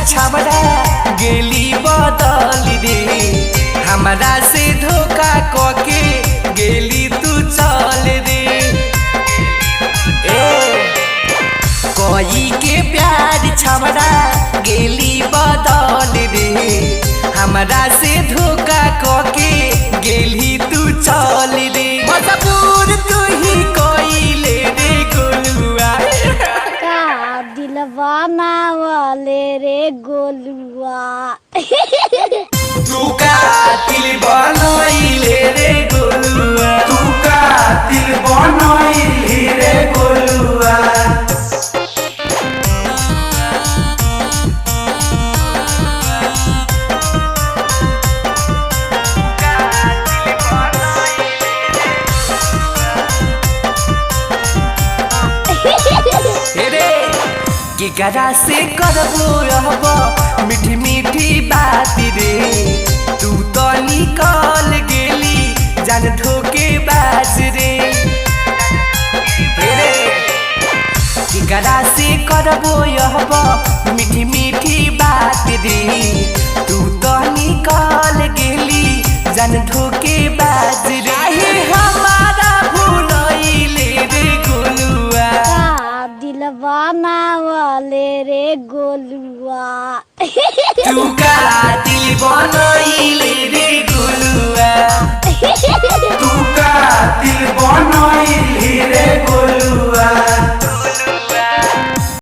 छाबड़ा गेली बदल रे हमरा से धोखा कके गेली तू चल रे कोई के प्यार छाबड़ा गेली बदल रे हमरा से धोखा कके गेली तू चल रे मजबूर तू ही कोइले रे गोलुआ बनावले रे गोलुआ तू का दिल बनइले रे गोलुआ तू का दिल बनइले रे गोलुआ केकरा से करबो रहबो मीठी मीठी बात रे तू तो निकल गेली जान धोके बाज रे केकरा से करबो रहबो मीठी मीठी बात रे तू तो निकल गेली जान धोके बाज रे हमारा भूलइले रे गोलुआ बनावले रे गोलुआ तू का दिल बन